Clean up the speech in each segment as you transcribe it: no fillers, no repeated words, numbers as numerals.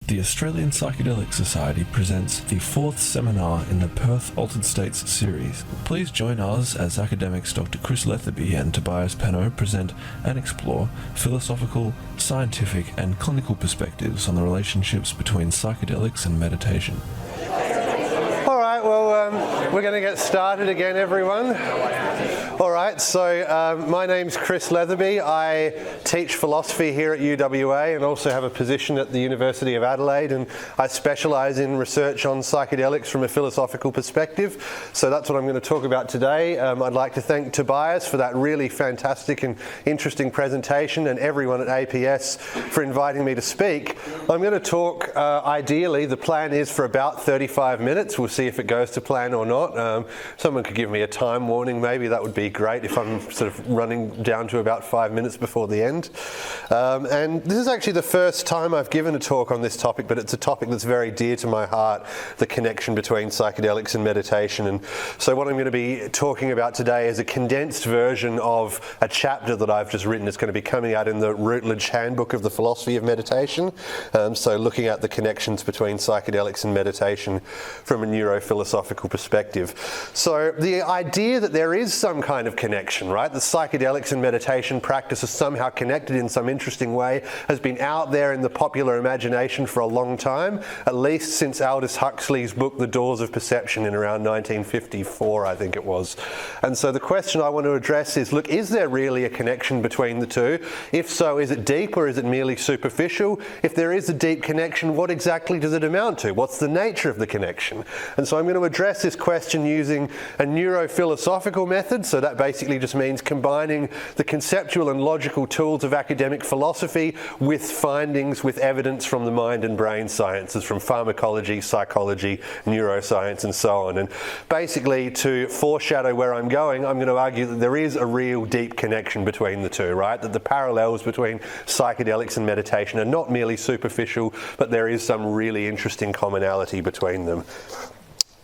The Australian Psychedelic Society presents the 4th seminar in the Perth Altered States Series. Please join us as academics Dr. Chris Letheby and Tobias Penno present and explore philosophical, scientific and clinical perspectives on the relationships between psychedelics and meditation. All right, well, we're going to get started again, everyone. All right, so my name's Chris Letheby. I teach philosophy here at UWA and also have a position at the University of Adelaide, and I specialise in research on psychedelics from a philosophical perspective. So that's what I'm going to talk about today. I'd like to thank Tobias for that really fantastic and interesting presentation, and everyone at APS for inviting me to speak. I'm going to talk, ideally, the plan is for about 35 minutes. We'll see if it goes to plan or not. Someone could give me a time warning, maybe. That would be great if I'm sort of running down to about 5 minutes before the end. And this is actually the first time I've given a talk on this topic, but it's a topic that's very dear to my heart, the connection between psychedelics and meditation. And so what I'm going to be talking about today is a condensed version of a chapter that I've just written. It's going to be coming out in the Routledge Handbook of the Philosophy of Meditation. So looking at the connections between psychedelics and meditation from a neurophilosophical perspective. So the idea that there is some kind of connection, right? The psychedelics and meditation practice are somehow connected in some interesting way has been out there in the popular imagination for a long time, at least since Aldous Huxley's book The Doors of Perception in around 1954, I think it was. And so the question I want to address is, look, is there really a connection between the two? If so, is it deep or is it merely superficial? If there is a deep connection, what exactly does it amount to? What's the nature of the connection? And so I'm going to address this question using a neurophilosophical method. So that basically just means combining the conceptual and logical tools of academic philosophy with findings, with evidence from the mind and brain sciences, from pharmacology, psychology, neuroscience, and so on. And basically, to foreshadow where I'm going to argue that there is a real deep connection between the two, right? That the parallels between psychedelics and meditation are not merely superficial, but there is some really interesting commonality between them.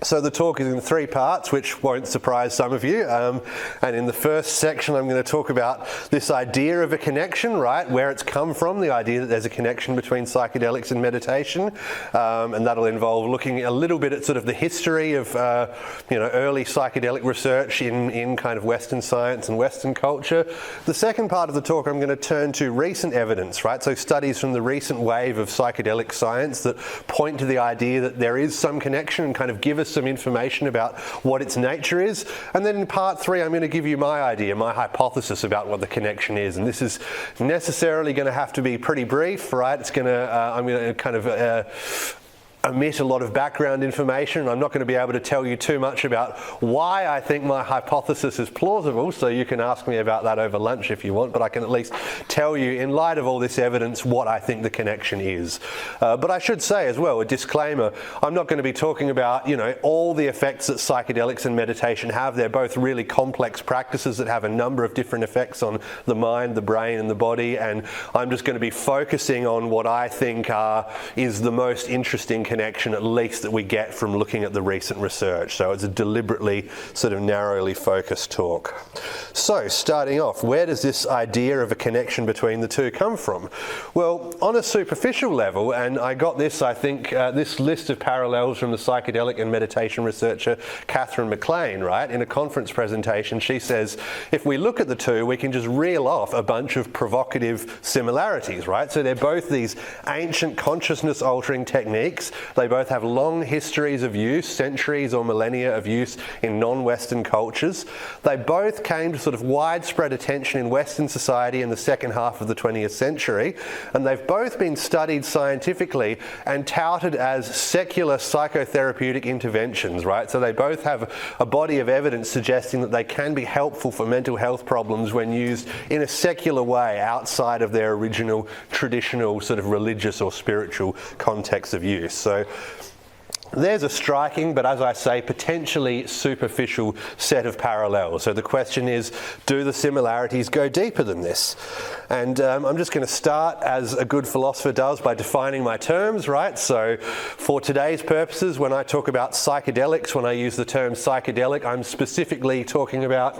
So the talk is in 3 parts, which won't surprise some of you. And in the first section, I'm going to talk about this idea of a connection, right? Where it's come from, the idea that there's a connection between psychedelics and meditation. And that'll involve looking a little bit at sort of the history of, early psychedelic research in kind of Western science and Western culture. The second part of the talk, I'm going to turn to recent evidence, right? So studies from the recent wave of psychedelic science that point to the idea that there is some connection and kind of give us some information about what its nature is. And then in part 3, I'm going to give you my idea, my hypothesis about what the connection is. And this is necessarily going to have to be pretty brief, right? It's going to, I'm going to kind of omit a lot of background information. I'm not going to be able to tell you too much about why I think my hypothesis is plausible, so you can ask me about that over lunch if you want, but I can at least tell you, in light of all this evidence, what I think the connection is. But I should say as well, a disclaimer, I'm not going to be talking about, all the effects that psychedelics and meditation have. They're both really complex practices that have a number of different effects on the mind, the brain, and the body, and I'm just going to be focusing on what I think is the most interesting connection, at least, that we get from looking at the recent research. So it's a deliberately sort of narrowly focused talk. So starting off, where does this idea of a connection between the two come from? Well, on a superficial level, and I got this, I think, this list of parallels from the psychedelic and meditation researcher Catherine McLean, right? In a conference presentation, she says, if we look at the two, we can just reel off a bunch of provocative similarities, right? So they're both these ancient consciousness-altering techniques. They both have long histories of use, centuries or millennia of use in non-Western cultures. They both came to sort of widespread attention in Western society in the second half of the 20th century, and they've both been studied scientifically and touted as secular psychotherapeutic interventions, right? So they both have a body of evidence suggesting that they can be helpful for mental health problems when used in a secular way outside of their original traditional sort of religious or spiritual context of use. So there's a striking, but as I say, potentially superficial set of parallels. So the question is, do the similarities go deeper than this? And I'm just going to start, as a good philosopher does, by defining my terms, right? So for today's purposes, when I talk about psychedelics, when I use the term psychedelic, I'm specifically talking about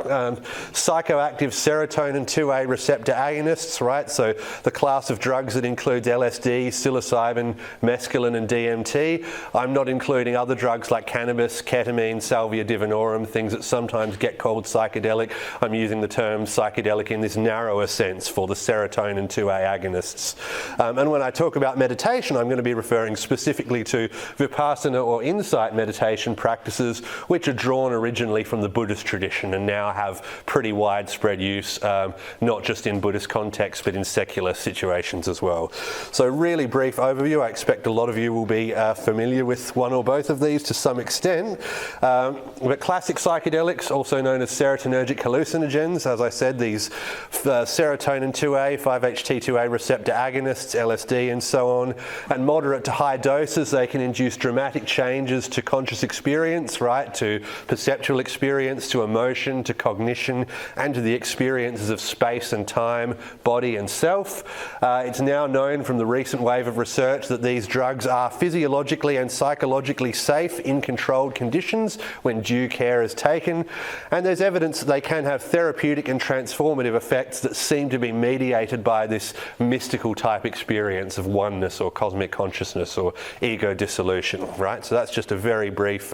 psychoactive serotonin 2A receptor agonists, right? So the class of drugs that includes LSD, psilocybin, mescaline and DMT. I'm not including other drugs like cannabis, ketamine, salvia divinorum, things that sometimes get called psychedelic. I'm using the term psychedelic in this narrower sense for the serotonin 2A agonists. And when I talk about meditation, I'm going to be referring specifically to vipassana or insight meditation practices, which are drawn originally from the Buddhist tradition and now have pretty widespread use, not just in Buddhist context, but in secular situations as well. So really brief overview. I expect a lot of you will be familiar with one or both of these to some extent. But classic psychedelics, also known as serotonergic hallucinogens, as I said, these serotonin 2A, 5-HT2A receptor agonists, LSD and so on. At moderate to high doses, they can induce dramatic changes to conscious experience, right, to perceptual experience, to emotion, to cognition, and to the experiences of space and time, body and self. It's now known from the recent wave of research that these drugs are physiologically and psychologically safe in controlled conditions when due care is taken, and there's evidence that they can have therapeutic and transformative effects that seem to be mediated by this mystical type experience of oneness or cosmic consciousness or ego dissolution, right? So that's just a very brief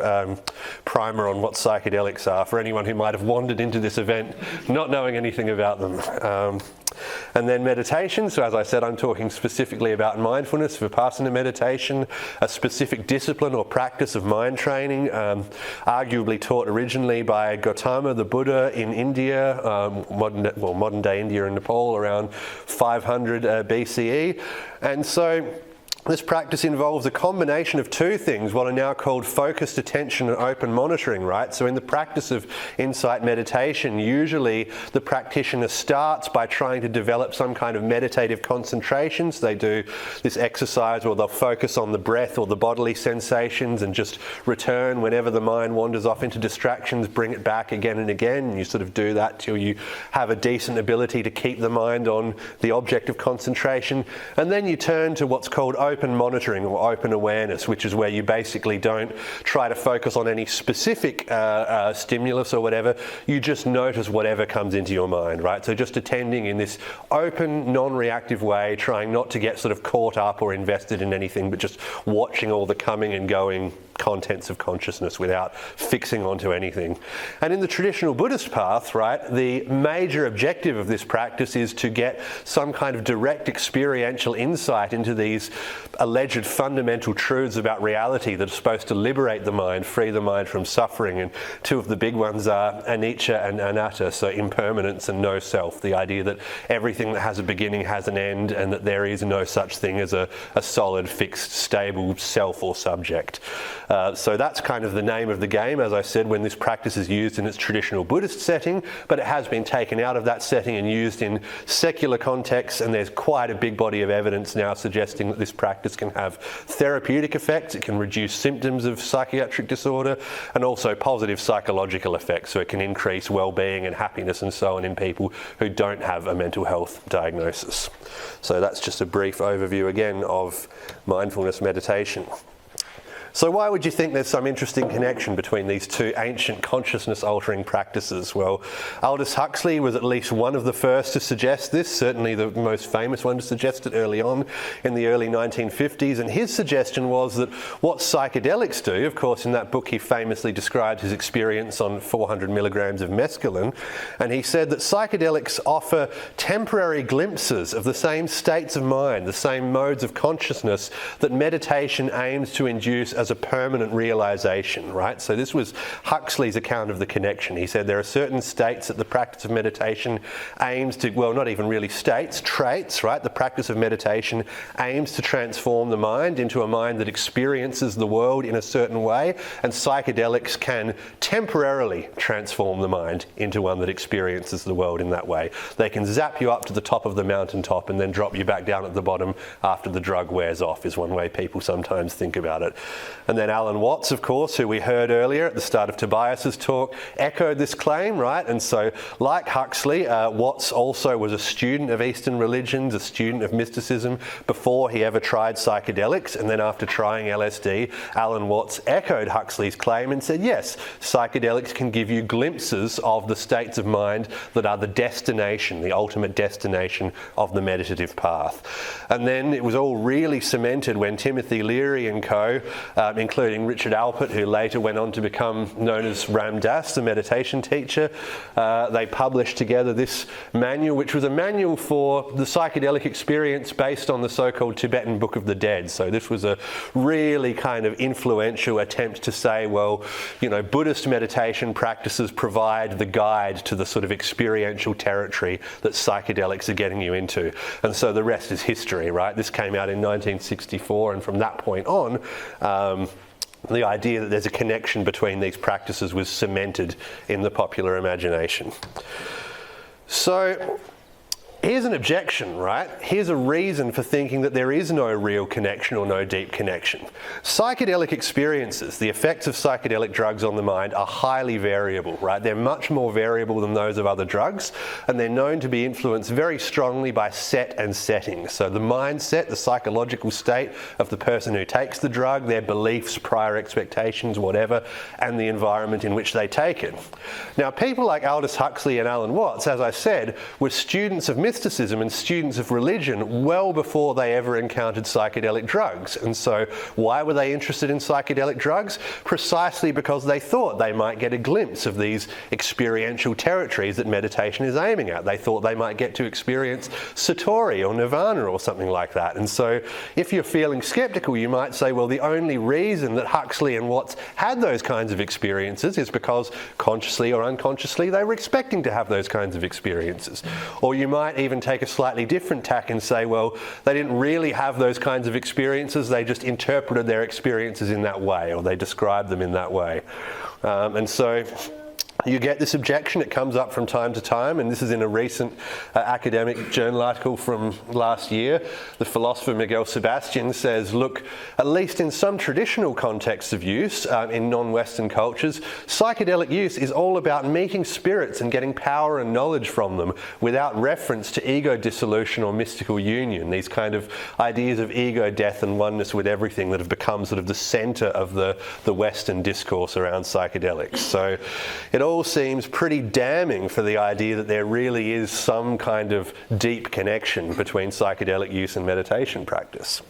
primer on what psychedelics are for anyone who might have wandered into this event not knowing anything about them. And then meditation, so as I said, I'm talking specifically about mindfulness, vipassana meditation, a specific discipline or practice of mind training, arguably taught originally by Gautama the Buddha in India, modern day India and Nepal, around 500 BCE. And so this practice involves a combination of two things, what are now called focused attention and open monitoring, right? So in the practice of insight meditation, usually the practitioner starts by trying to develop some kind of meditative concentration. So they do this exercise where they'll focus on the breath or the bodily sensations and just return whenever the mind wanders off into distractions, bring it back again and again. And you sort of do that till you have a decent ability to keep the mind on the object of concentration. And then you turn to what's called open monitoring or open awareness, which is where you basically don't try to focus on any specific stimulus or whatever. You just notice whatever comes into your mind, right? So just attending in this open, non-reactive way, trying not to get sort of caught up or invested in anything, but just watching all the coming and going contents of consciousness without fixing onto anything. And in the traditional Buddhist path, right, the major objective of this practice is to get some kind of direct experiential insight into these alleged fundamental truths about reality that are supposed to liberate the mind, free the mind from suffering. And two of the big ones are anicca and anatta, so impermanence and no self, the idea that everything that has a beginning has an end and that there is no such thing as a solid, fixed, stable self or subject. So that's kind of the name of the game, as I said, when this practice is used in its traditional Buddhist setting, but it has been taken out of that setting and used in secular contexts, and there's quite a big body of evidence now suggesting that this practice can have therapeutic effects, it can reduce symptoms of psychiatric disorder, and also positive psychological effects, so it can increase well-being and happiness and so on in people who don't have a mental health diagnosis. So that's just a brief overview again of mindfulness meditation. So why would you think there's some interesting connection between these two ancient consciousness-altering practices? Well, Aldous Huxley was at least one of the first to suggest this, certainly the most famous one to suggest it early on in the early 1950s, and his suggestion was that what psychedelics do, of course in that book he famously described his experience on 400 milligrams of mescaline, and he said that psychedelics offer temporary glimpses of the same states of mind, the same modes of consciousness that meditation aims to induce as a permanent realization, right? So this was Huxley's account of the connection. He said there are certain states that the practice of meditation aims to, well, not even really states, traits, right? The practice of meditation aims to transform the mind into a mind that experiences the world in a certain way, and psychedelics can temporarily transform the mind into one that experiences the world in that way. They can zap you up to the top of the mountaintop and then drop you back down at the bottom after the drug wears off, is one way people sometimes think about it. And then Alan Watts, of course, who we heard earlier at the start of Tobias's talk, echoed this claim, right? And so, like Huxley, Watts also was a student of Eastern religions, a student of mysticism before he ever tried psychedelics. And then after trying LSD, Alan Watts echoed Huxley's claim and said, yes, psychedelics can give you glimpses of the states of mind that are the destination, the ultimate destination of the meditative path. And then it was all really cemented when Timothy Leary and co, including Richard Alpert, who later went on to become known as Ram Dass, the meditation teacher, they published together this manual, which was a manual for the psychedelic experience based on the so-called Tibetan Book of the Dead. So this was a really kind of influential attempt to say, well, you know, Buddhist meditation practices provide the guide to the sort of experiential territory that psychedelics are getting you into. And so the rest is history, right? This came out in 1964, and from that point on, the idea that there's a connection between these practices was cemented in the popular imagination. So here's an objection, right? Here's a reason for thinking that there is no real connection or no deep connection. Psychedelic experiences, the effects of psychedelic drugs on the mind, are highly variable, right? They're much more variable than those of other drugs, and they're known to be influenced very strongly by set and setting. So the mindset, the psychological state of the person who takes the drug, their beliefs, prior expectations, whatever, and the environment in which they take it. Now, people like Aldous Huxley and Alan Watts, as I said, were students of mysticism and students of religion well before they ever encountered psychedelic drugs. And so why were they interested in psychedelic drugs? Precisely because they thought they might get a glimpse of these experiential territories that meditation is aiming at. They thought they might get to experience Satori or Nirvana or something like that. And so if you're feeling skeptical, you might say, well, the only reason that Huxley and Watts had those kinds of experiences is because consciously or unconsciously they were expecting to have those kinds of experiences. Or you might even take a slightly different tack and say, well, they didn't really have those kinds of experiences, they just interpreted their experiences in that way, or they described them in that way. And so you get this objection, it comes up from time to time, and this is in a recent academic journal article from last year. The philosopher Miguel Sebastian says, look, at least in some traditional contexts of use in non-Western cultures, psychedelic use is all about meeting spirits and getting power and knowledge from them without reference to ego dissolution or mystical union, these kind of ideas of ego death and oneness with everything that have become sort of the center of the Western discourse around psychedelics. So it all seems pretty damning for the idea that there really is some kind of deep connection between psychedelic use and meditation practice.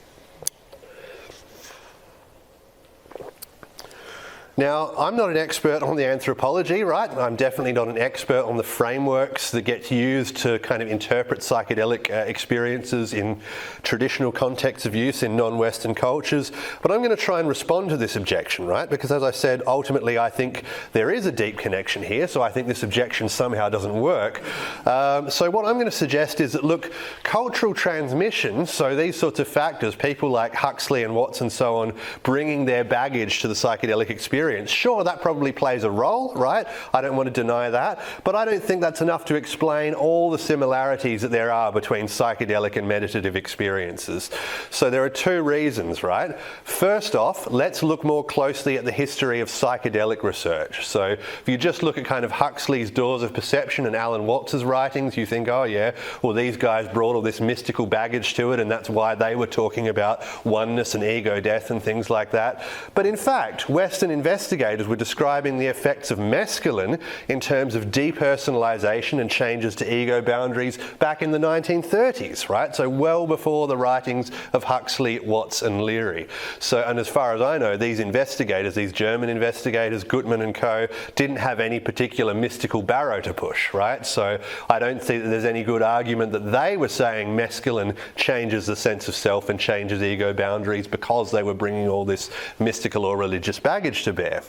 Now, I'm not an expert on the anthropology, right? I'm definitely not an expert on the frameworks that get used to kind of interpret psychedelic experiences in traditional contexts of use in non-Western cultures. But I'm going to try and respond to this objection, right? Because as I said, ultimately I think there is a deep connection here, so I think this objection somehow doesn't work. So what I'm going to suggest is that, look, cultural transmission, so these sorts of factors, people like Huxley and Watts and so on, bringing their baggage to the psychedelic experience, sure, that probably plays a role, right? I don't want to deny that, but I don't think that's enough to explain all the similarities that there are between psychedelic and meditative experiences. So there are two reasons, right? First off, let's look more closely at the history of psychedelic research. So if you just look at kind of Huxley's Doors of Perception and Alan Watts' writings, you think, oh yeah, well these guys brought all this mystical baggage to it and that's why they were talking about oneness and ego death and things like that. But in fact, Western investigators were describing the effects of mescaline in terms of depersonalization and changes to ego boundaries back in the 1930s, right? So well before the writings of Huxley, Watts and Leary. So, and as far as I know, these investigators, these German investigators, Gutmann and co, didn't have any particular mystical barrow to push, right? So I don't think that there's any good argument that they were saying mescaline changes the sense of self and changes ego boundaries because they were bringing all this mystical or religious baggage to bear. there.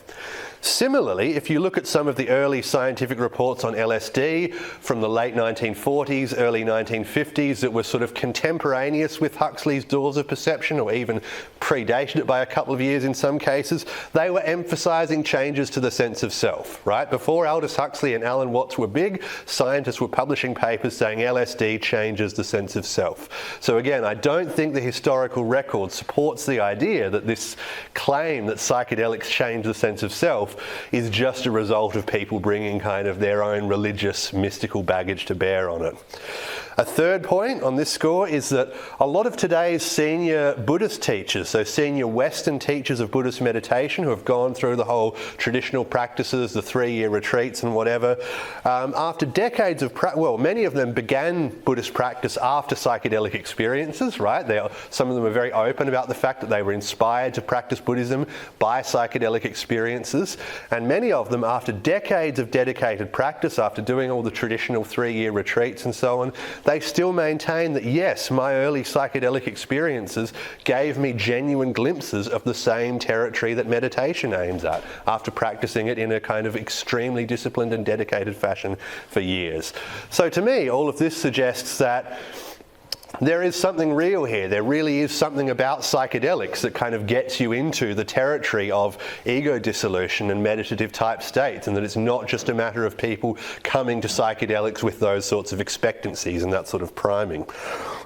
Similarly, if you look at some of the early scientific reports on LSD from the late 1940s, early 1950s that were sort of contemporaneous with Huxley's Doors of Perception, or even predated it by a couple of years in some cases, they were emphasizing changes to the sense of self, right? Before Aldous Huxley and Alan Watts were big, scientists were publishing papers saying LSD changes the sense of self. So again, I don't think the historical record supports the idea that this claim that psychedelics change the sense of self is just a result of people bringing kind of their own religious, mystical baggage to bear on it. A third point on this score is that a lot of today's senior Buddhist teachers, so senior Western teachers of Buddhist meditation who have gone through the whole traditional practices, the 3-year retreats and whatever, after decades of many of them began Buddhist practice after psychedelic experiences, right? Some of them were very open about the fact that they were inspired to practice Buddhism by psychedelic experiences, and many of them, after decades of dedicated practice, after doing all the traditional 3-year retreats and so on, they still maintain that yes, my early psychedelic experiences gave me genuine glimpses of the same territory that meditation aims at, after practicing it in a kind of extremely disciplined and dedicated fashion for years. So to me, all of this suggests that there is something real here. There really is something about psychedelics that kind of gets you into the territory of ego dissolution and meditative type states, and that it's not just a matter of people coming to psychedelics with those sorts of expectancies and that sort of priming.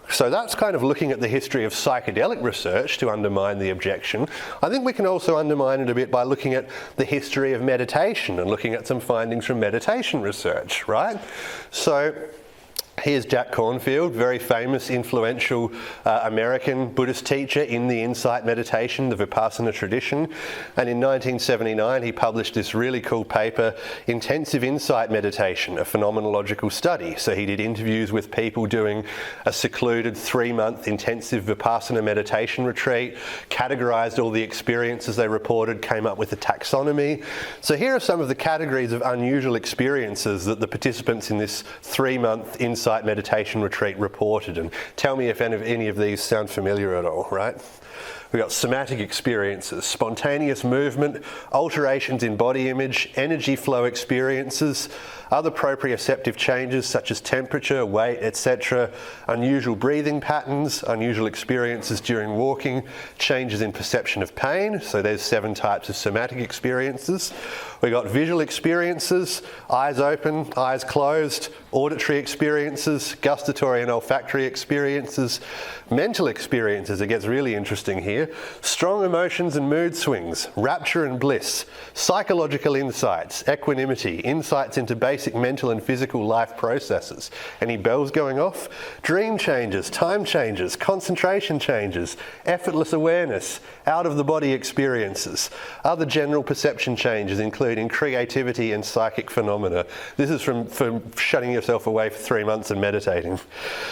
So that's kind of looking at the history of psychedelic research to undermine the objection. I think we can also undermine it a bit by looking at the history of meditation and looking at some findings from meditation research, right? So here's Jack Kornfield, very famous, influential American Buddhist teacher in the insight meditation, the Vipassana tradition. And in 1979, he published this really cool paper, Intensive Insight Meditation, a phenomenological study. So he did interviews with people doing a secluded 3-month intensive Vipassana meditation retreat, categorized all the experiences they reported, came up with a taxonomy. So here are some of the categories of unusual experiences that the participants in this 3-month insight meditation retreat reported, and tell me if any of these sound familiar at all, right? We've got somatic experiences, spontaneous movement, alterations in body image, energy flow experiences, other proprioceptive changes such as temperature, weight, etc., unusual breathing patterns, unusual experiences during walking, changes in perception of pain. So there's 7 types of somatic experiences. We got visual experiences, eyes open, eyes closed, auditory experiences, gustatory and olfactory experiences, mental experiences. It gets really interesting here. Strong emotions and mood swings, rapture and bliss, psychological insights, equanimity, insights into basic mental and physical life processes. Any bells going off? Dream changes, time changes, concentration changes, effortless awareness, out-of-the-body experiences, other general perception changes including creativity and psychic phenomena. This is from shutting yourself away for 3 months and meditating.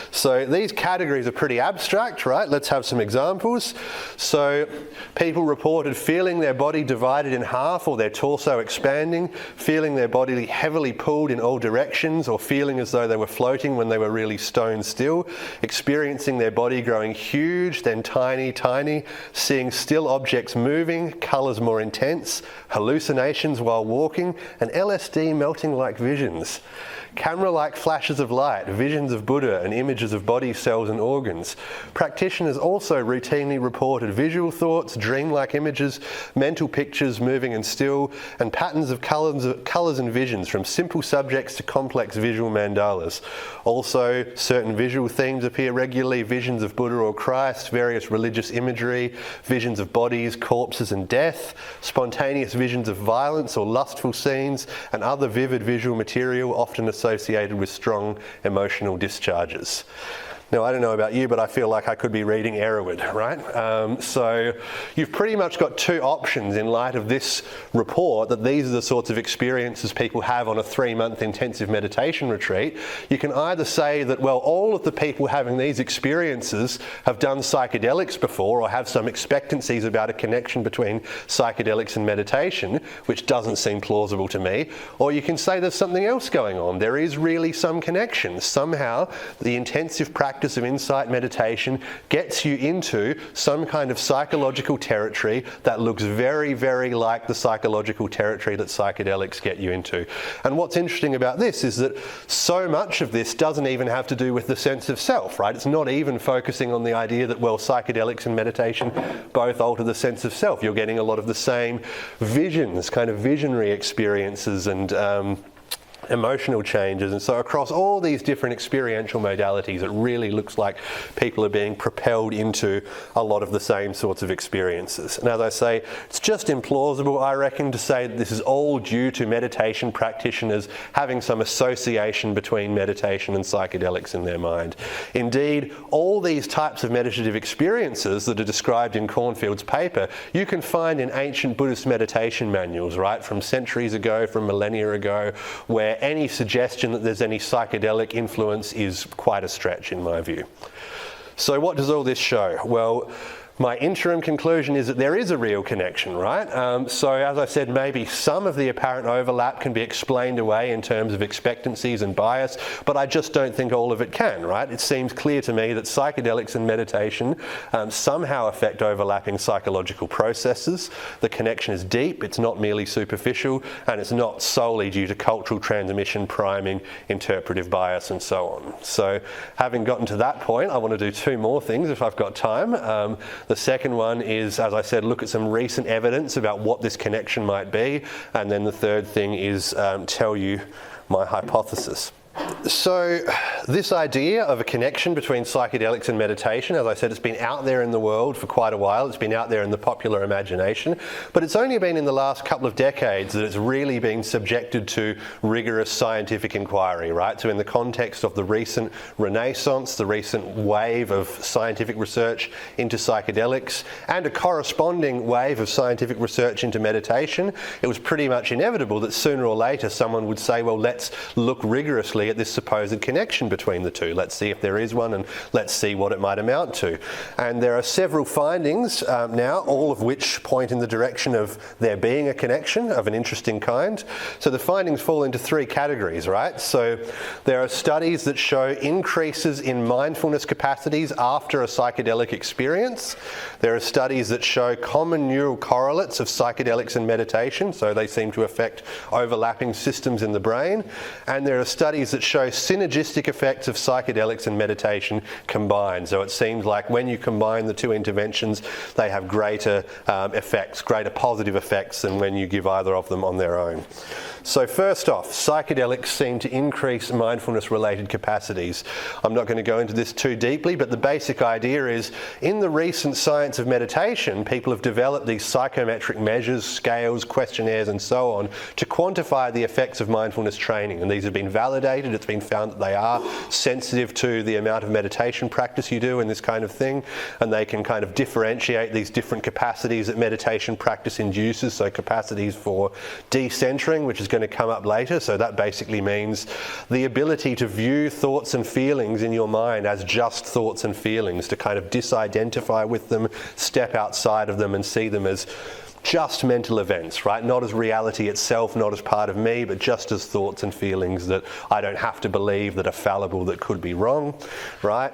So these categories are pretty abstract, right? Let's have some examples. So people reported feeling their body divided in half or their torso expanding, feeling their body heavily pulled in all directions, or feeling as though they were floating when they were really stone still, experiencing their body growing huge, then tiny, seeing still objects moving, colours more intense, hallucinations while walking, and LSD melting like visions. Camera-like flashes of light, visions of Buddha and images of body cells and organs. Practitioners also routinely reported visual thoughts, dreamlike images, mental pictures moving and still, and patterns of colours and visions from simple subjects to complex visual mandalas. Also, certain visual themes appear regularly, visions of Buddha or Christ, various religious imagery, visions of bodies, corpses and death, spontaneous visions of violence or lustful scenes, and other vivid visual material often associated with strong emotional discharges. Now, I don't know about you, but I feel like I could be reading Erowid, right? So you've pretty much got 2 options in light of this report, that these are the sorts of experiences people have on a 3-month intensive meditation retreat. You can either say that, well, all of the people having these experiences have done psychedelics before, or have some expectancies about a connection between psychedelics and meditation, which doesn't seem plausible to me. Or you can say there's something else going on. There is really some connection. Somehow the intensive practice practice of insight meditation gets you into some kind of psychological territory that looks very, very like the psychological territory that psychedelics get you into. And what's interesting about this is that so much of this doesn't even have to do with the sense of self, right? It's not even focusing on the idea that, well, psychedelics and meditation both alter the sense of self. You're getting a lot of the same visions, kind of visionary experiences and emotional changes, and so across all these different experiential modalities it really looks like people are being propelled into a lot of the same sorts of experiences. And as I say, it's just implausible, I reckon, to say that this is all due to meditation practitioners having some association between meditation and psychedelics in their mind. Indeed, all these types of meditative experiences that are described in Cornfield's paper you can find in ancient Buddhist meditation manuals, right, from centuries ago, from millennia ago, where any suggestion that there's any psychedelic influence is quite a stretch in my view. So what does all this show? Well, my interim conclusion is that there is a real connection, right? So as I said, maybe some of the apparent overlap can be explained away in terms of expectancies and bias, but I just don't think all of it can, right? It seems clear to me that psychedelics and meditation somehow affect overlapping psychological processes. The connection is deep, it's not merely superficial, and it's not solely due to cultural transmission, priming, interpretive bias, and so on. So having gotten to that point, I want to do two more things if I've got time. The second one is, as I said, look at some recent evidence about what this connection might be. And then the third thing is tell you my hypothesis. So this idea of a connection between psychedelics and meditation, as I said, it's been out there in the world for quite a while. It's been out there in the popular imagination, but it's only been in the last couple of decades that it's really been subjected to rigorous scientific inquiry, right? So in the context of the recent renaissance, the recent wave of scientific research into psychedelics, and a corresponding wave of scientific research into meditation, it was pretty much inevitable that sooner or later someone would say, well, let's look rigorously at this supposed connection between the two. Let's see if there is one, and let's see what it might amount to. And there are several findings now, all of which point in the direction of there being a connection of an interesting kind. So the findings fall into three categories, right? So there are studies that show increases in mindfulness capacities after a psychedelic experience. There are studies that show common neural correlates of psychedelics and meditation, so they seem to affect overlapping systems in the brain. And there are studies that show synergistic effects of psychedelics and meditation combined. So it seems like when you combine the two interventions, they have greater effects, greater positive effects than when you give either of them on their own. So first off, psychedelics seem to increase mindfulness-related capacities. I'm not going to go into this too deeply, but the basic idea is, in the recent science of meditation, people have developed these psychometric measures, scales, questionnaires, and so on, to quantify the effects of mindfulness training. And these have been validated. It's been found that they are sensitive to the amount of meditation practice you do and this kind of thing, and they can kind of differentiate these different capacities that meditation practice induces, so capacities for decentering, which is going to come up later. So that basically means the ability to view thoughts and feelings in your mind as just thoughts and feelings, to kind of disidentify with them, step outside of them and see them as just mental events, right? Not as reality itself, not as part of me, but just as thoughts and feelings that I don't have to believe, that are fallible, that could be wrong, right?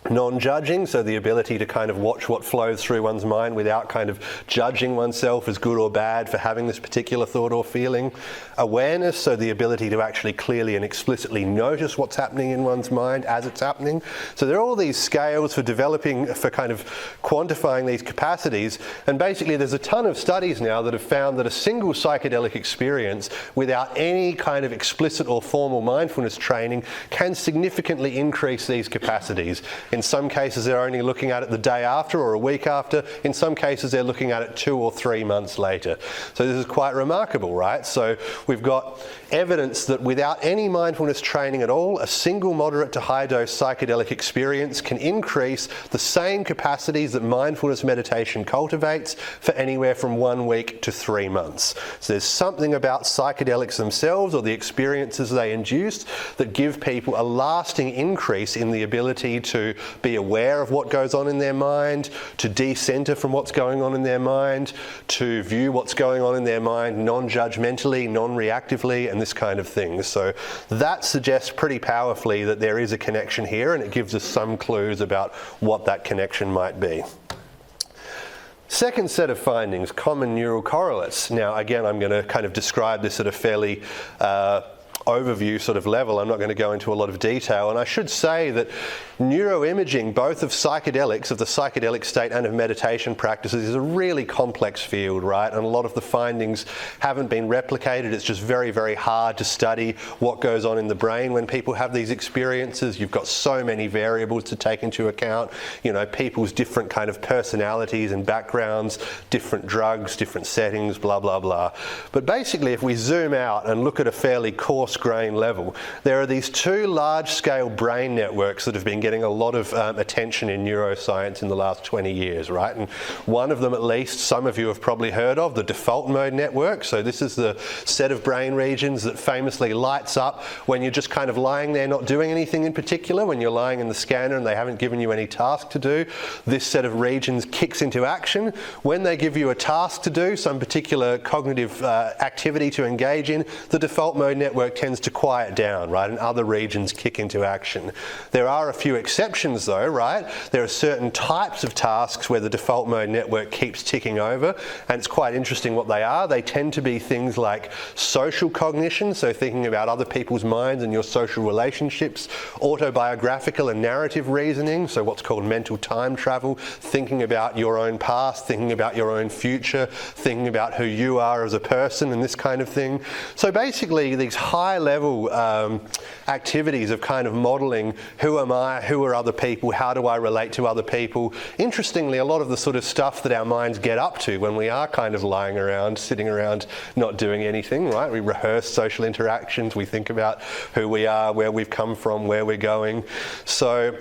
Non-judging, so the ability to kind of watch what flows through one's mind without kind of judging oneself as good or bad for having this particular thought or feeling. Awareness, so the ability to actually clearly and explicitly notice what's happening in one's mind as it's happening. So there are all these scales for developing, for kind of quantifying these capacities, and basically there's a ton of studies now that have found that a single psychedelic experience without any kind of explicit or formal mindfulness training can significantly increase these capacities. In some cases, they're only looking at it the day after or a week after. In some cases, they're looking at it 2 or 3 months later. So this is quite remarkable, right? So we've got evidence that without any mindfulness training at all, a single moderate to high dose psychedelic experience can increase the same capacities that mindfulness meditation cultivates for anywhere from 1 week to 3 months. So there's something about psychedelics themselves, or the experiences they induce, that give people a lasting increase in the ability to be aware of what goes on in their mind, to decenter from what's going on in their mind, to view what's going on in their mind non-judgmentally, non-reactively, and this kind of thing. So that suggests pretty powerfully that there is a connection here, and it gives us some clues about what that connection might be. Second set of findings, common neural correlates. Now, again, I'm going to kind of describe this at a fairly overview sort of level. I'm not going to go into a lot of detail, and I should say that neuroimaging, both of psychedelics, of the psychedelic state and of meditation practices, is a really complex field, right? And a lot of the findings haven't been replicated. It's just very, very hard to study what goes on in the brain when people have these experiences. You've got so many variables to take into account, you know, people's different kind of personalities and backgrounds, different drugs, different settings, blah, blah, blah. But basically, if we zoom out and look at a fairly coarse grain level, there are these two large-scale brain networks that have been getting a lot of attention in neuroscience in the last 20 years, right? And one of them, at least, some of you have probably heard of, the default mode network. So this is the set of brain regions that famously lights up when you're just kind of lying there not doing anything in particular, when you're lying in the scanner and they haven't given you any task to do. This set of regions kicks into action when they give you a task to do, some particular cognitive activity to engage in. The default mode network tends to quiet down, right, and other regions kick into action. There are a few exceptions though, right? There are certain types of tasks where the default mode network keeps ticking over, and it's quite interesting what they are. They tend to be things like social cognition, so thinking about other people's minds and your social relationships, autobiographical and narrative reasoning, so what's called mental time travel, thinking about your own past, thinking about your own future, thinking about who you are as a person and this kind of thing. So basically these high-level activities of kind of modelling who am I, who are other people, how do I relate to other people. Interestingly, a lot of the sort of stuff that our minds get up to when we are kind of lying around, sitting around, not doing anything, right? We rehearse social interactions, we think about who we are, where we've come from, where we're going. So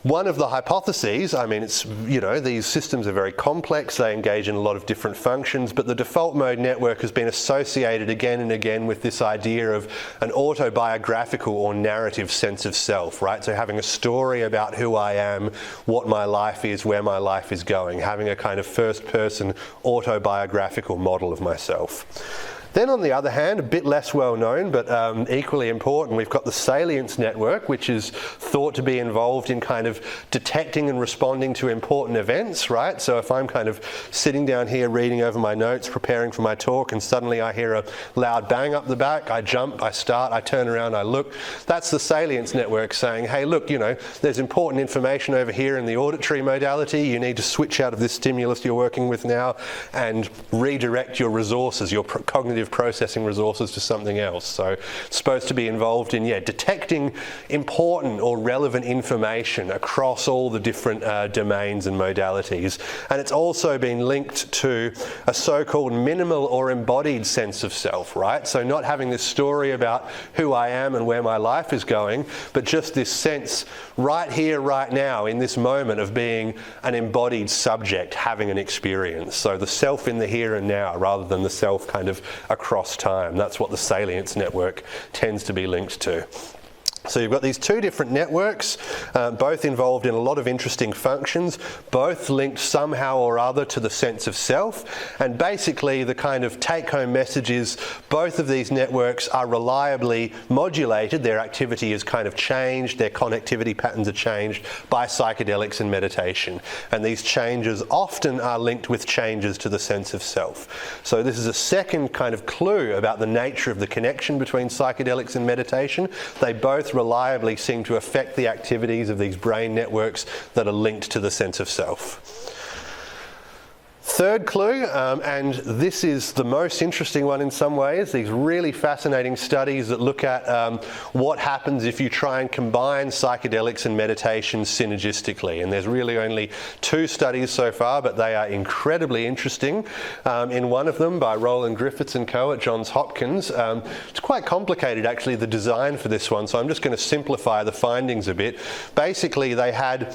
one of the hypotheses, I mean, it's, you know, these systems are very complex, they engage in a lot of different functions, but the default mode network has been associated again and again with this idea of an autobiographical or narrative sense of self, right? So having a story about who I am, what my life is, where my life is going, having a kind of first-person autobiographical model of myself. Then on the other hand, a bit less well known, but equally important, we've got the salience network, which is thought to be involved in kind of detecting and responding to important events, right? So if I'm kind of sitting down here reading over my notes, preparing for my talk, and suddenly I hear a loud bang up the back, I jump, I start, I turn around, I look. That's the salience network saying, hey, look, you know, there's important information over here in the auditory modality. You need to switch out of this stimulus you're working with now and redirect your resources, your cognitive processing resources to something else. So it's supposed to be involved in, detecting important or relevant information across all the different domains and modalities. And it's also been linked to a so-called minimal or embodied sense of self, right? So not having this story about who I am and where my life is going, but just this sense right here, right now, in this moment of being an embodied subject, having an experience. So the self in the here and now rather than the self kind of across time. That's what the salience network tends to be linked to. So you've got these two different networks, both involved in a lot of interesting functions, both linked somehow or other to the sense of self, and basically the kind of take-home message is both of these networks are reliably modulated, their activity is kind of changed, their connectivity patterns are changed by psychedelics and meditation, and these changes often are linked with changes to the sense of self. So this is a second kind of clue about the nature of the connection between psychedelics and meditation. They both reliably seem to affect the activities of these brain networks that are linked to the sense of self. Third clue, and this is the most interesting one in some ways, these really fascinating studies that look at what happens if you try and combine psychedelics and meditation synergistically. And there's really only 2 studies so far, but they are incredibly interesting. In one of them, by Roland Griffiths and co at Johns Hopkins, it's quite complicated actually, the design for this one, so I'm just going to simplify the findings a bit. Basically, they had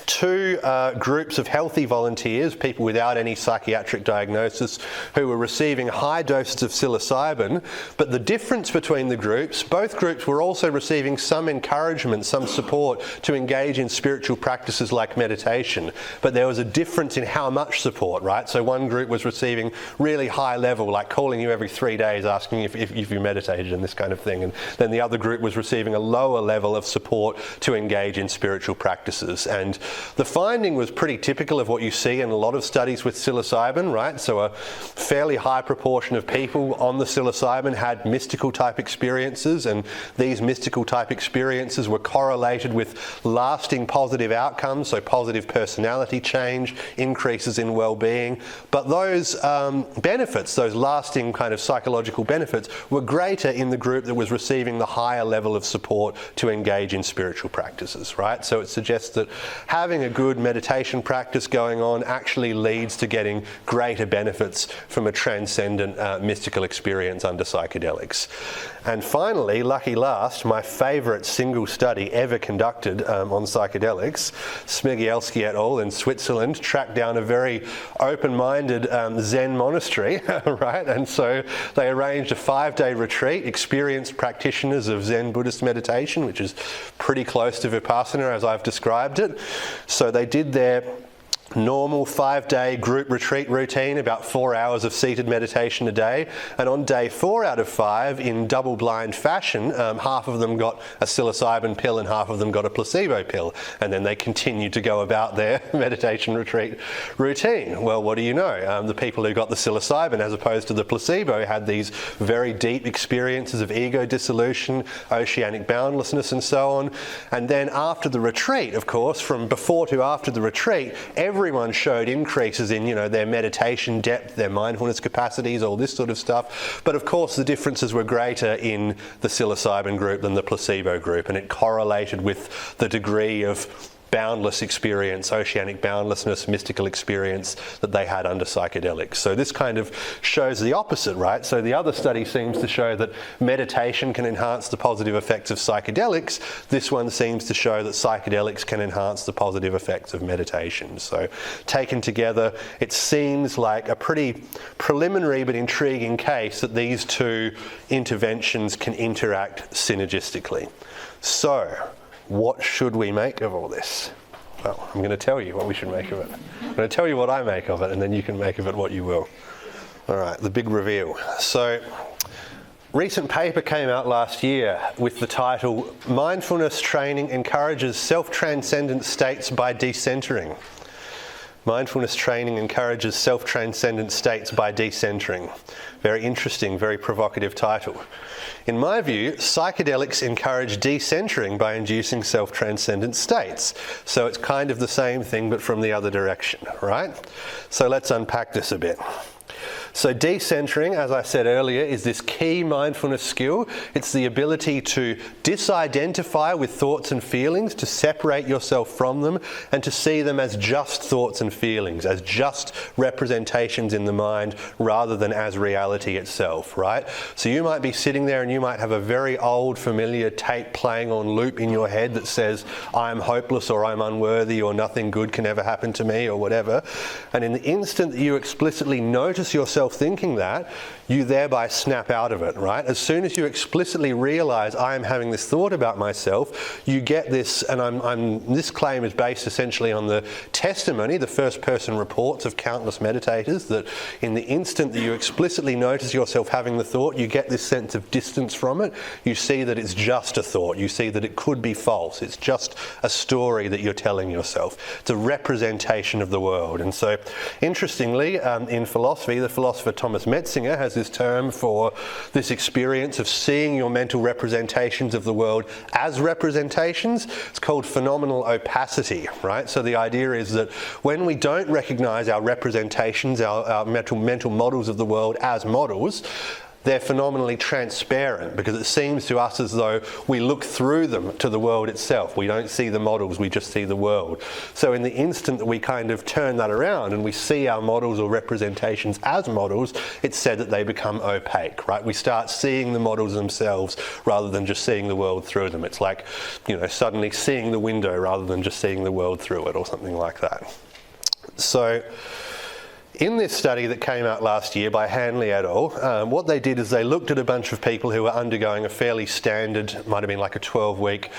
two groups of healthy volunteers, people without any psychiatric diagnosis, who were receiving high doses of psilocybin. But the difference between the groups, both groups were also receiving some encouragement, some support to engage in spiritual practices like meditation. But there was a difference in how much support, right? So one group was receiving really high level, like calling you every 3 days, asking if you meditated and this kind of thing. And then the other group was receiving a lower level of support to engage in spiritual practices. And the finding was pretty typical of what you see in a lot of studies with psilocybin, right? So a fairly high proportion of people on the psilocybin had mystical type experiences, and these mystical type experiences were correlated with lasting positive outcomes, so positive personality change, increases in well-being. But those benefits, those lasting kind of psychological benefits, were greater in the group that was receiving the higher level of support to engage in spiritual practices, right? So it suggests that having a good meditation practice going on actually leads to getting greater benefits from a transcendent mystical experience under psychedelics. And finally, lucky last, my favourite single study ever conducted on psychedelics, Smigelsky et al. In Switzerland tracked down a very open-minded Zen monastery, right? And so they arranged a 5-day retreat, experienced practitioners of Zen Buddhist meditation, which is pretty close to Vipassana as I've described it. So they did their normal 5-day group retreat routine, about 4 hours of seated meditation a day, and on day 4 out of 5, in double-blind fashion, half of them got a psilocybin pill and half of them got a placebo pill, and then they continued to go about their meditation retreat routine. Well, what do you know? The people who got the psilocybin as opposed to the placebo had these very deep experiences of ego dissolution, oceanic boundlessness, and so on. And then after the retreat, of course, from before to after the retreat, everyone showed increases in, their meditation depth, their mindfulness capacities, all this sort of stuff. But of course, the differences were greater in the psilocybin group than the placebo group, and it correlated with the degree of boundless experience, oceanic boundlessness, mystical experience that they had under psychedelics. So this kind of shows the opposite, right? So the other study seems to show that meditation can enhance the positive effects of psychedelics. This one seems to show that psychedelics can enhance the positive effects of meditation. So taken together, it seems like a pretty preliminary but intriguing case that these two interventions can interact synergistically. So, what should we make of all this? Well, I'm going to tell you what we should make of it. I'm going to tell you what I make of it, and then you can make of it what you will. All right, the big reveal. So, recent paper came out last year with the title, Mindfulness Training Encourages Self-Transcendent States by Decentering. Mindfulness training encourages self-transcendent states by decentering. Very interesting, very provocative title. In my view, psychedelics encourage decentering by inducing self-transcendent states. So it's kind of the same thing, but from the other direction, right? So let's unpack this a bit. So decentering, as I said earlier, is this key mindfulness skill. It's the ability to disidentify with thoughts and feelings, to separate yourself from them, and to see them as just thoughts and feelings, as just representations in the mind rather than as reality itself, right? So you might be sitting there and you might have a very old familiar tape playing on loop in your head that says, I'm hopeless or I'm unworthy or nothing good can ever happen to me or whatever. And in the instant that you explicitly notice yourself thinking that, you thereby snap out of it, right? As soon as you explicitly realize I am having this thought about myself, you get this, and this claim is based essentially on the testimony, the first person reports of countless meditators, that in the instant that you explicitly notice yourself having the thought, you get this sense of distance from it. You see that it's just a thought. You see that it could be false. It's just a story that you're telling yourself. It's a representation of the world. And so, interestingly, in philosophy, the philosopher Thomas Metzinger has this term for this experience of seeing your mental representations of the world as representations. It's called phenomenal opacity, right? So the idea is that when we don't recognize our representations, our mental models of the world as models, they're phenomenally transparent, because it seems to us as though we look through them to the world itself. We don't see the models, we just see the world. So in the instant that we kind of turn that around and we see our models or representations as models, it's said that they become opaque, right? We start seeing the models themselves rather than just seeing the world through them. It's like, suddenly seeing the window rather than just seeing the world through it, or something like that. So in this study that came out last year by Hanley et al., what they did is they looked at a bunch of people who were undergoing a fairly standard, might have been like a 12-week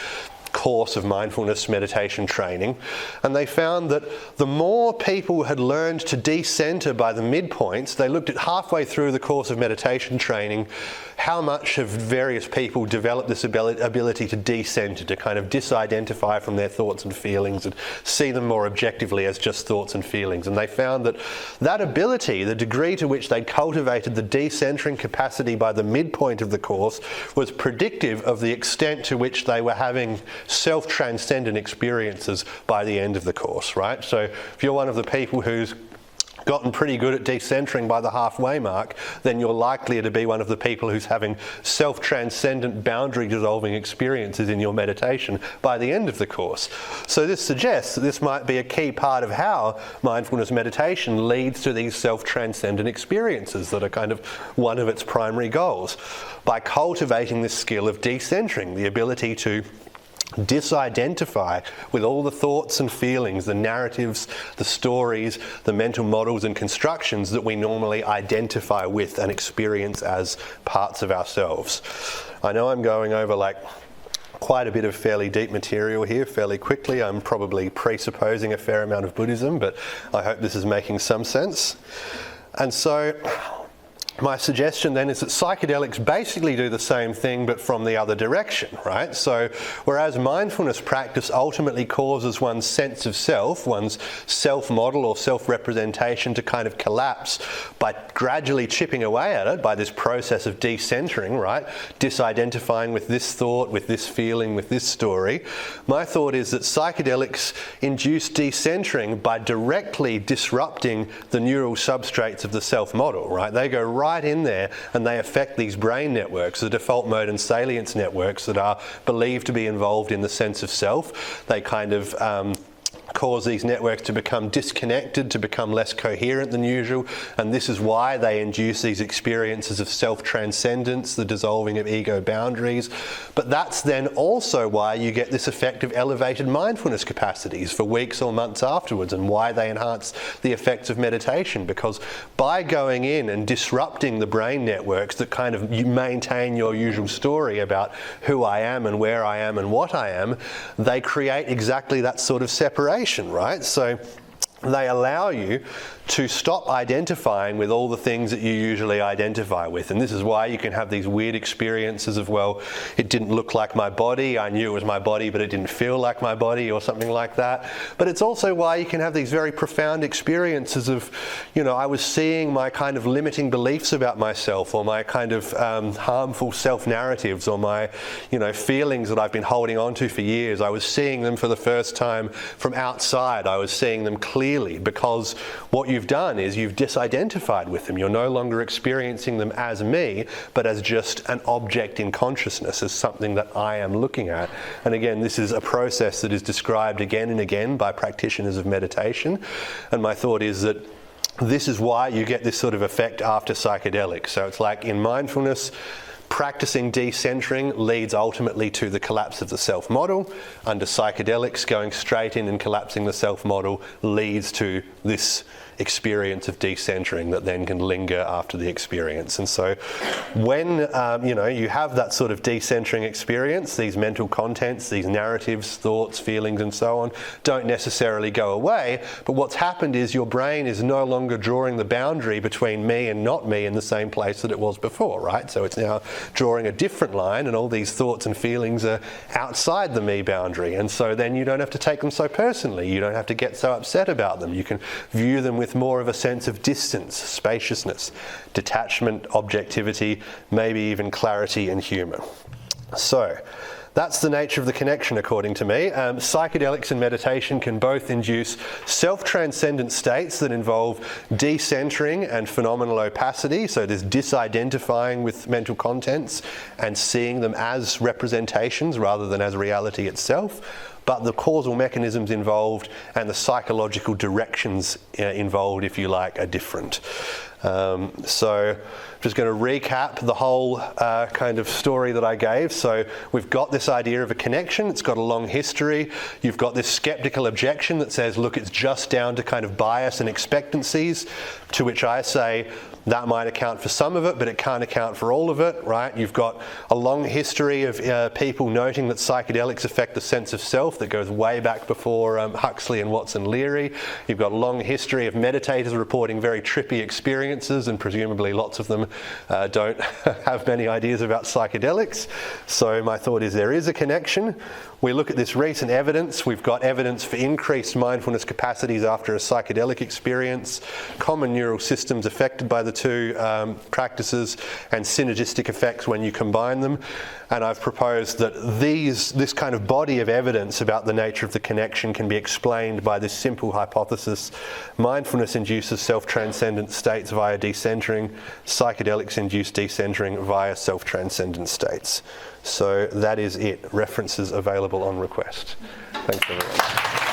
course of mindfulness meditation training, and they found that the more people had learned to decenter by the midpoints, they looked at halfway through the course of meditation training how much have various people developed this ability to decenter, to kind of disidentify from their thoughts and feelings and see them more objectively as just thoughts and feelings. And they found that that ability, the degree to which they cultivated the decentering capacity by the midpoint of the course, was predictive of the extent to which they were having self-transcendent experiences by the end of the course, right? So if you're one of the people who's gotten pretty good at decentering by the halfway mark, then you're likely to be one of the people who's having self-transcendent, boundary-dissolving experiences in your meditation by the end of the course. So this suggests that this might be a key part of how mindfulness meditation leads to these self-transcendent experiences that are kind of one of its primary goals. By cultivating this skill of decentering, the ability to disidentify with all the thoughts and feelings, the narratives, the stories, the mental models and constructions that we normally identify with and experience as parts of ourselves. I know I'm going over quite a bit of fairly deep material here fairly quickly. I'm probably presupposing a fair amount of Buddhism, but I hope this is making some sense. And so my suggestion then is that psychedelics basically do the same thing but from the other direction, right? So whereas mindfulness practice ultimately causes one's sense of self, one's self-model or self-representation to kind of collapse by gradually chipping away at it by this process of decentering, right? Disidentifying with this thought, with this feeling, with this story. My thought is that psychedelics induce decentering by directly disrupting the neural substrates of the self-model, right? They go right in there and they affect these brain networks, the default mode and salience networks that are believed to be involved in the sense of self. They kind of cause these networks to become disconnected, to become less coherent than usual, and this is why they induce these experiences of self-transcendence, the dissolving of ego boundaries. But that's then also why you get this effect of elevated mindfulness capacities for weeks or months afterwards, and why they enhance the effects of meditation, because by going in and disrupting the brain networks that kind of maintain your usual story about who I am and where I am and what I am, they create exactly that sort of separation, right? So they allow you to stop identifying with all the things that you usually identify with. And this is why you can have these weird experiences of, well, it didn't look like my body, I knew it was my body, but it didn't feel like my body, or something like that. But it's also why you can have these very profound experiences of, I was seeing my kind of limiting beliefs about myself, or my kind of harmful self-narratives, or my, feelings that I've been holding on to for years. I was seeing them for the first time from outside. I was seeing them clearly, because what you've done is you've disidentified with them. You're no longer experiencing them as me, but as just an object in consciousness, as something that I am looking at. And again, this is a process that is described again and again by practitioners of meditation. And my thought is that this is why you get this sort of effect after psychedelics. So it's like in mindfulness, practicing decentering leads ultimately to the collapse of the self-model. Under psychedelics, going straight in and collapsing the self-model leads to this experience of decentering that then can linger after the experience. And so when you have that sort of decentering experience, these mental contents, these narratives, thoughts, feelings and so on don't necessarily go away, but what's happened is your brain is no longer drawing the boundary between me and not me in the same place that it was before, right? So it's now drawing a different line, and all these thoughts and feelings are outside the me boundary, and so then you don't have to take them so personally, you don't have to get so upset about them, you can view them with more of a sense of distance, spaciousness, detachment, objectivity, maybe even clarity and humour. So That's the nature of the connection, according to me. Psychedelics and meditation can both induce self-transcendent states that involve decentering and phenomenal opacity, so there's disidentifying with mental contents and seeing them as representations rather than as reality itself. But the causal mechanisms involved and the psychological directions involved, if you like, are different. So I'm just going to recap the whole kind of story that I gave. So we've got this idea of a connection. It's got a long history. You've got this skeptical objection that says, look, it's just down to kind of bias and expectancies, to which I say, that might account for some of it, but it can't account for all of it, right? You've got a long history of people noting that psychedelics affect the sense of self that goes way back before Huxley and Watson Leary. You've got a long history of meditators reporting very trippy experiences, and presumably lots of them don't have many ideas about psychedelics. So my thought is there is a connection. We look at this recent evidence. We've got evidence for increased mindfulness capacities after a psychedelic experience, common neural systems affected by the two practices, and synergistic effects when you combine them. And I've proposed that this kind of body of evidence about the nature of the connection can be explained by this simple hypothesis: mindfulness induces self-transcendent states via decentering, psychedelics induce decentering via self-transcendent states. So that is it. References available on request. Thanks everyone.